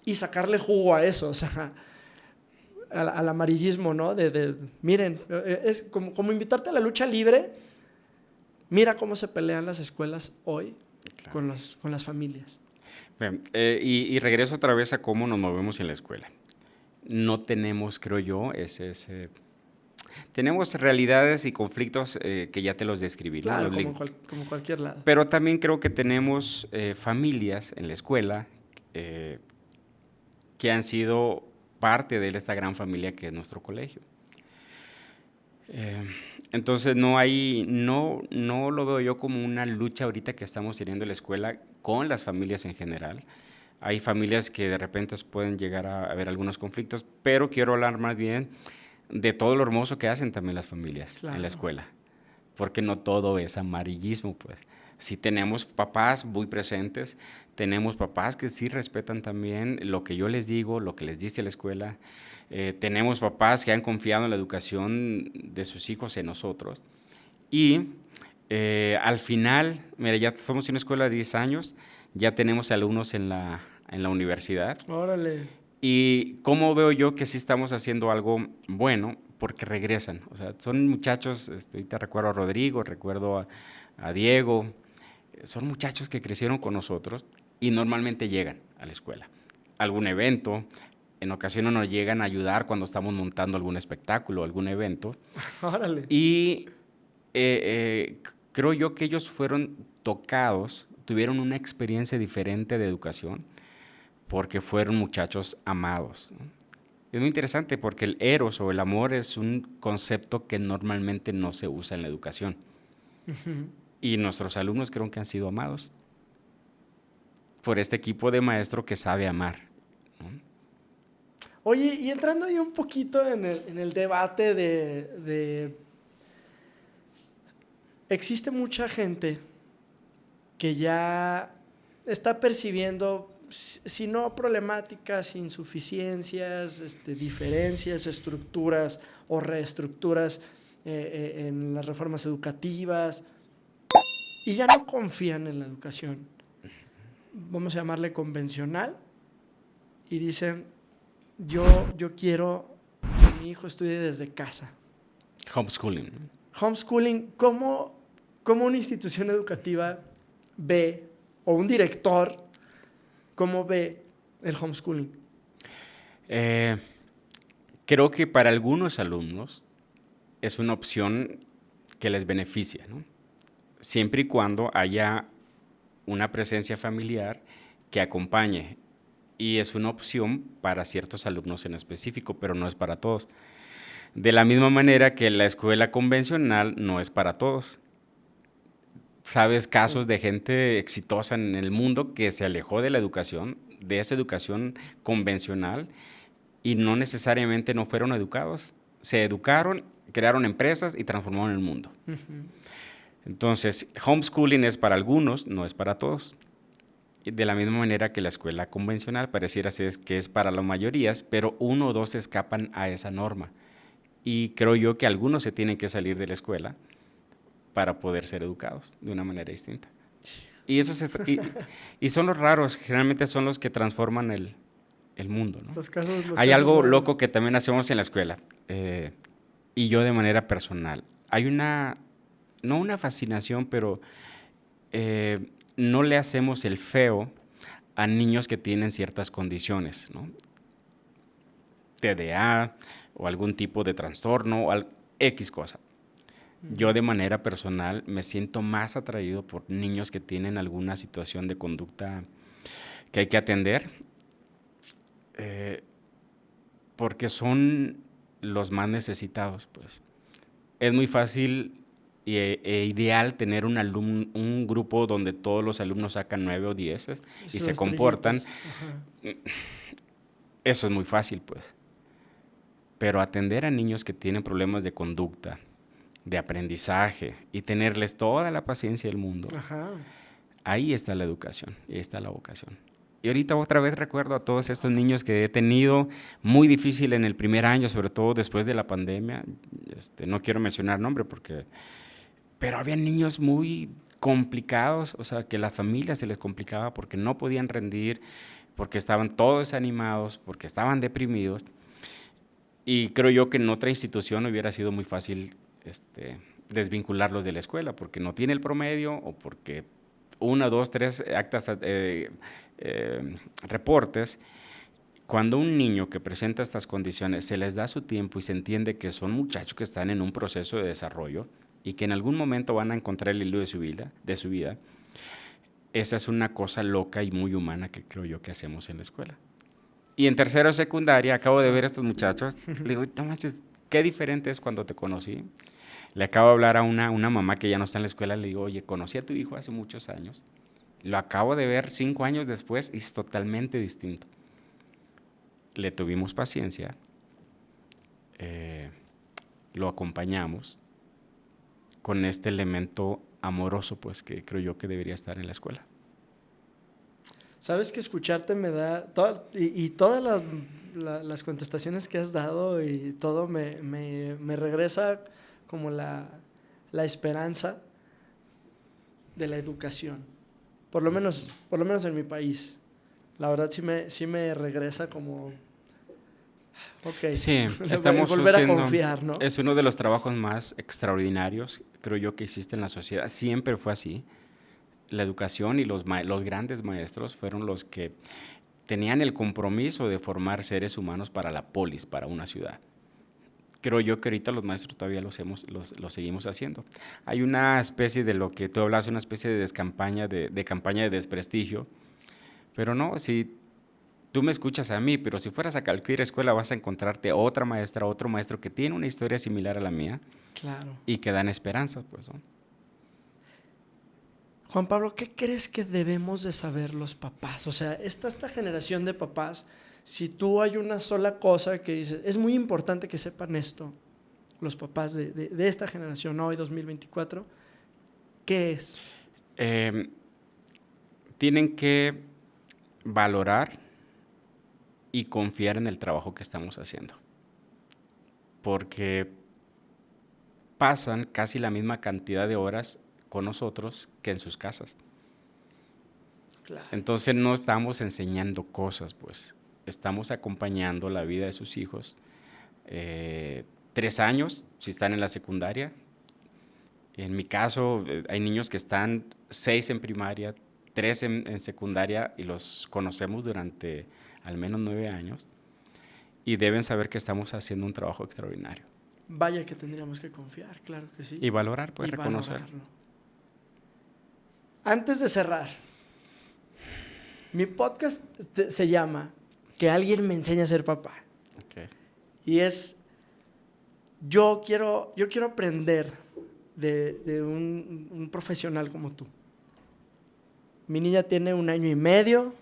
Y sacarle jugo a eso, o sea, al amarillismo, ¿no? Miren, es como invitarte a la lucha libre. Mira cómo se pelean las escuelas hoy, claro, con las familias. Bien, y regreso otra vez a cómo nos movemos en la escuela. No tenemos, creo yo, tenemos realidades y conflictos que ya te los describí. Claro, ¿no? como cualquier lado. Pero también creo que tenemos familias en la escuela que han sido parte de esta gran familia que es nuestro colegio. Entonces no lo veo yo como una lucha ahorita que estamos teniendo en la escuela con las familias en general. Hay familias que de repente pueden llegar a haber algunos conflictos, pero quiero hablar más bien de todo lo hermoso que hacen también las familias, claro, en la escuela, porque no todo es amarillismo, pues. Sí tenemos papás muy presentes, tenemos papás que sí respetan también lo que yo les digo, lo que les dice la escuela, tenemos papás que han confiado en la educación de sus hijos en nosotros, y al final, mira, ya somos una escuela de 10 años, ya tenemos alumnos en la universidad. ¡Órale! Y cómo veo yo que sí estamos haciendo algo bueno, porque regresan. O sea, son muchachos, ahorita recuerdo a Rodrigo, recuerdo a Diego, son muchachos que crecieron con nosotros y normalmente llegan a la escuela. Algún evento, en ocasiones nos llegan a ayudar cuando estamos montando algún espectáculo, algún evento. ¡Órale! Y creo yo que ellos fueron tocados, tuvieron una experiencia diferente de educación, porque fueron muchachos amados, ¿no? Es muy interesante porque el eros o el amor es un concepto que normalmente no se usa en la educación. Uh-huh. Y nuestros alumnos creo que han sido amados por este equipo de maestro que sabe amar, ¿no? Oye, y entrando ahí un poquito en el debate de... Existe mucha gente que ya está percibiendo, si no problemáticas, insuficiencias, diferencias, estructuras o reestructuras en las reformas educativas, y ya no confían en la educación, vamos a llamarle convencional, y dicen, yo quiero que mi hijo estudie desde casa. Homeschooling. Homeschooling, ¿cómo una institución educativa ve, o un director, cómo ve el homeschooling? Creo que para algunos alumnos es una opción que les beneficia, ¿no? Siempre y cuando haya una presencia familiar que acompañe. Y es una opción para ciertos alumnos en específico, pero no es para todos. De la misma manera que la escuela convencional no es para todos. Sabes casos de gente exitosa en el mundo que se alejó de la educación, de esa educación convencional, y no necesariamente no fueron educados. Se educaron, crearon empresas y transformaron el mundo. Uh-huh. Entonces, homeschooling es para algunos, no es para todos. De la misma manera que la escuela convencional pareciera ser que es para las mayorías, pero 1 o 2 escapan a esa norma. Y creo yo que algunos se tienen que salir de la escuela para poder ser educados de una manera distinta. Y son los raros, generalmente son los que transforman el mundo, ¿no? Hay algo loco que también hacemos en la escuela, y yo de manera personal. Hay no una fascinación, pero no le hacemos el feo a niños que tienen ciertas condiciones, ¿no? TDA o algún tipo de trastorno o X cosa. Yo de manera personal me siento más atraído por niños que tienen alguna situación de conducta que hay que atender, porque son los más necesitados, pues. Es muy fácil e ideal tener un grupo donde todos los alumnos sacan 9 o 10 y se comportan. Eso es muy fácil, pues. Pero atender a niños que tienen problemas de conducta, de aprendizaje y tenerles toda la paciencia del mundo, Ajá. ahí está la educación, ahí está la vocación. Y ahorita otra vez recuerdo a todos estos niños que he tenido muy difícil en el primer año, sobre todo después de la pandemia. No quiero mencionar nombre pero había niños muy complicados, o sea, que la familia se les complicaba porque no podían rendir, porque estaban todos desanimados, porque estaban deprimidos. Y creo yo que en otra institución hubiera sido muy fácil desvincularlos de la escuela, porque no tiene el promedio o porque 1, 2, 3 actas, reportes. Cuando un niño que presenta estas condiciones se les da su tiempo y se entiende que son muchachos que están en un proceso de desarrollo y que en algún momento van a encontrar el hilo de su vida, esa es una cosa loca y muy humana que creo yo que hacemos en la escuela. Y en tercero de secundaria acabo de ver a estos muchachos, le digo, no manches, qué diferente es cuando te conocí. Le acabo de hablar a una mamá que ya no está en la escuela, le digo, oye, conocí a tu hijo hace muchos años, lo acabo de ver 5 años después y es totalmente distinto. Le tuvimos paciencia, lo acompañamos con este elemento amoroso, pues, que creo yo que debería estar en la escuela. Sabes que escucharte me da, y todas las contestaciones que has dado y todo me regresa como la esperanza de la educación, por lo menos en mi país. La verdad sí me regresa como, ok, Sí, estamos volver a haciendo, confiar, ¿no? es uno de los trabajos más extraordinarios, creo yo, que existe en la sociedad. Siempre fue así. La educación y los grandes maestros fueron los que tenían el compromiso de formar seres humanos para la polis, para una ciudad. Creo yo que ahorita los maestros todavía lo seguimos haciendo. Hay una especie de lo que tú hablas, una especie de campaña de desprestigio, pero no, si tú me escuchas a mí, pero si fueras a cualquier escuela vas a encontrarte otra maestra, otro maestro que tiene una historia similar a la mía. Claro. Y que dan esperanza, pues, ¿no? Juan Pablo, ¿qué crees que debemos de saber los papás? O sea, esta generación de papás, si tú hay una sola cosa que dices, es muy importante que sepan esto, los papás de esta generación, hoy 2024, ¿qué es? Tienen que valorar y confiar en el trabajo que estamos haciendo, porque pasan casi la misma cantidad de horas con nosotros que en sus casas. Claro. Entonces no estamos enseñando cosas, pues estamos acompañando la vida de sus hijos. 3 años, si están en la secundaria. En mi caso, hay niños que están 6 en primaria, 3 en secundaria y los conocemos durante al menos 9 años y deben saber que estamos haciendo un trabajo extraordinario. Vaya que tendríamos que confiar, claro que sí. Y valorar, pues y reconocer. valorarlo. Antes de cerrar, mi podcast se llama Que alguien me enseñe a ser papá. Okay. Y es, yo quiero aprender de un profesional como tú. Mi niña tiene 1 año y medio,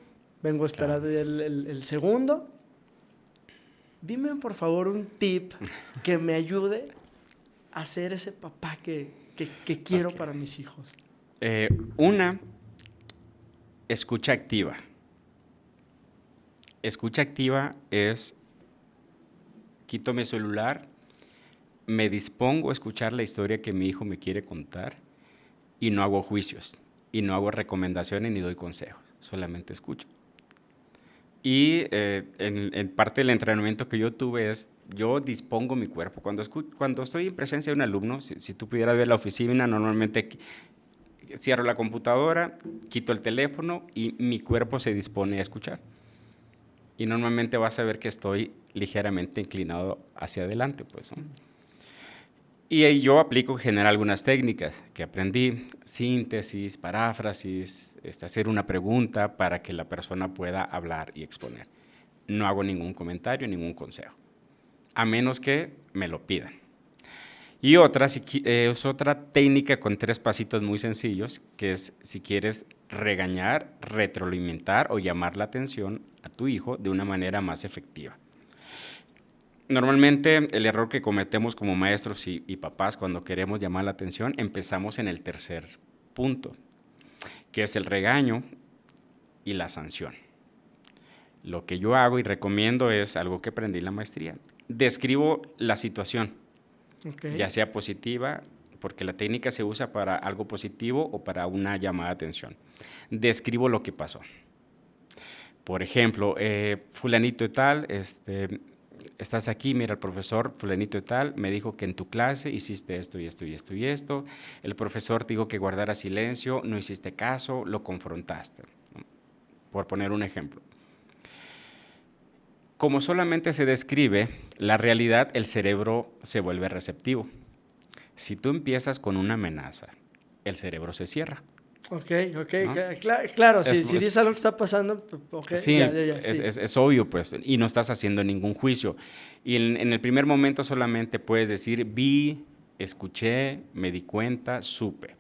vengo a esperar el segundo. Dime, por favor, un tip que me ayude a ser ese papá que quiero para mis hijos. Una, escucha activa. Escucha activa es, quito mi celular, me dispongo a escuchar la historia que mi hijo me quiere contar y no hago juicios, y no hago recomendaciones ni doy consejos, solamente escucho. Y en parte del entrenamiento que yo tuve es, yo dispongo mi cuerpo. Cuando estoy en presencia de un alumno, si tú pudieras ver la oficina, normalmente cierro la computadora, quito el teléfono y mi cuerpo se dispone a escuchar. Y normalmente vas a ver que estoy ligeramente inclinado hacia adelante, pues, ¿no? Y ahí yo aplico en general algunas técnicas que aprendí, síntesis, paráfrasis, hacer una pregunta para que la persona pueda hablar y exponer. No hago ningún comentario, ningún consejo, a menos que me lo pidan. Y otra, es otra técnica con 3 pasitos muy sencillos, que es si quieres regañar, retroalimentar o llamar la atención a tu hijo de una manera más efectiva. Normalmente el error que cometemos como maestros y papás cuando queremos llamar la atención, empezamos en el tercer punto, que es el regaño y la sanción. Lo que yo hago y recomiendo es algo que aprendí en la maestría. Describo la situación, ya sea positiva, porque la técnica se usa para algo positivo o para una llamada de atención. Describo lo que pasó. Por ejemplo, fulanito y tal, estás aquí, mira, el profesor fulanito y tal me dijo que en tu clase hiciste esto y esto y esto y esto. El profesor te dijo que guardara silencio, no hiciste caso, lo confrontaste. Por poner un ejemplo. Como solamente se describe la realidad, el cerebro se vuelve receptivo. Si tú empiezas con una amenaza, el cerebro se cierra. Ok, ¿no? Claro, si dices algo que está pasando, ok. Sí, ya, es obvio, pues, y no estás haciendo ningún juicio. Y en el primer momento solamente puedes decir, vi, escuché, me di cuenta, supe.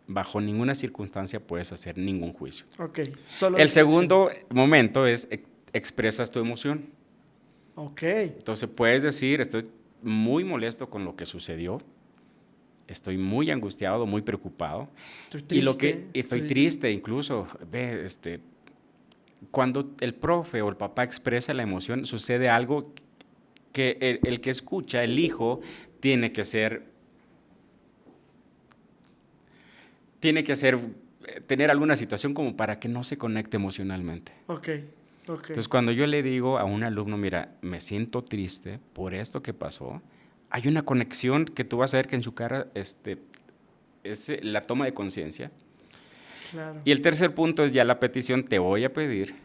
Bajo ninguna circunstancia puedes hacer ningún juicio. Ok. Solo el segundo momento es expresas tu emoción. Ok. Entonces puedes decir, estoy muy molesto con lo que sucedió, estoy muy angustiado, muy preocupado. Estoy triste. Estoy triste incluso. Ve, cuando el profe o el papá expresa la emoción, sucede algo que el que escucha, el hijo, tiene que tener alguna situación como para que no se conecte emocionalmente. Ok. Entonces, cuando yo le digo a un alumno, mira, me siento triste por esto que pasó, hay una conexión que tú vas a ver que en su cara es la toma de conciencia. Claro. Y el tercer punto es ya la petición, te voy a pedir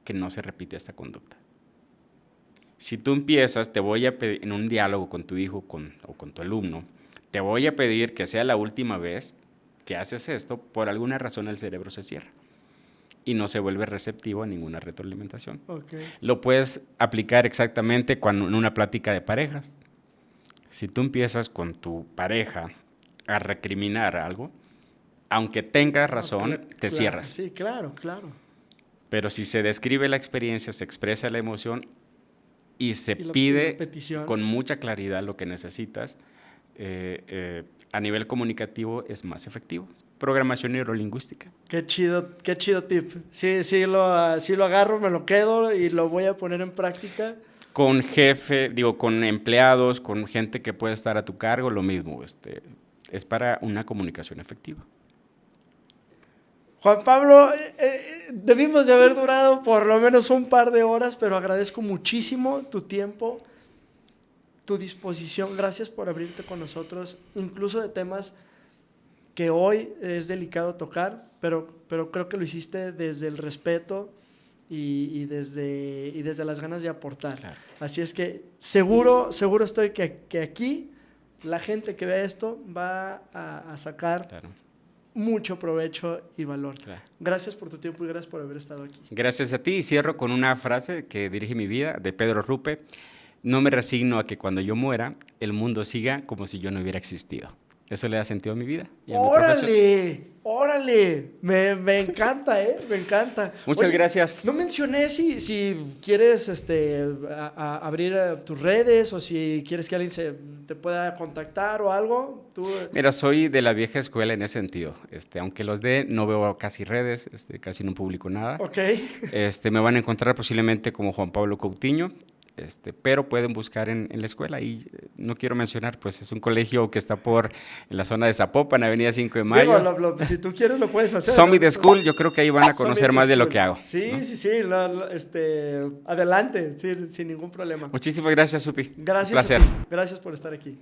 que no se repita esta conducta. Si tú empiezas, te voy a pedir, en un diálogo con tu hijo o con tu alumno, te voy a pedir que sea la última vez que haces esto, por alguna razón el cerebro se cierra y no se vuelve receptivo a ninguna retroalimentación. Okay. Lo puedes aplicar exactamente en una plática de parejas. Si tú empiezas con tu pareja a recriminar algo, aunque tengas razón, te cierras. Sí, claro. Pero si se describe la experiencia, se expresa la emoción y se pide con mucha claridad lo que necesitas, a nivel comunicativo es más efectivo. Programación neurolingüística. Qué chido tip. Sí lo agarro, me lo quedo y lo voy a poner en práctica. Con con empleados, con gente que puede estar a tu cargo, lo mismo. Es para una comunicación efectiva. Juan Pablo, debimos de haber durado por lo menos un par de horas, pero agradezco muchísimo tu tiempo, tu disposición. Gracias por abrirte con nosotros, incluso de temas que hoy es delicado tocar, pero creo que lo hiciste desde el respeto y desde las ganas de aportar. Claro. Así es que seguro estoy que aquí la gente que ve esto va a sacar mucho provecho y valor. Claro. Gracias por tu tiempo y gracias por haber estado aquí. Gracias a ti, y cierro con una frase que dirige mi vida, de Pedro Rupe: no me resigno a que cuando yo muera, el mundo siga como si yo no hubiera existido. Eso le da sentido a mi vida. Y a ¡Órale! Me encanta, me encanta. Muchas gracias. No mencioné si quieres abrir tus redes o si quieres que alguien te pueda contactar o algo. Mira, soy de la vieja escuela en ese sentido. Aunque los no veo casi redes, casi no publico nada. Ok. Me van a encontrar posiblemente como Juan Pablo Coutinho. Pero pueden buscar en la escuela, y no quiero mencionar, pues es un colegio que está en la zona de Zapopan, Avenida 5 de Mayo. Digo, si tú quieres lo puedes hacer. Summit School, yo creo que ahí van a conocer más de lo que hago. Sí, ¿no? Sí, adelante, sin ningún problema. Muchísimas gracias, Supi. Gracias. Un placer. Gracias por estar aquí.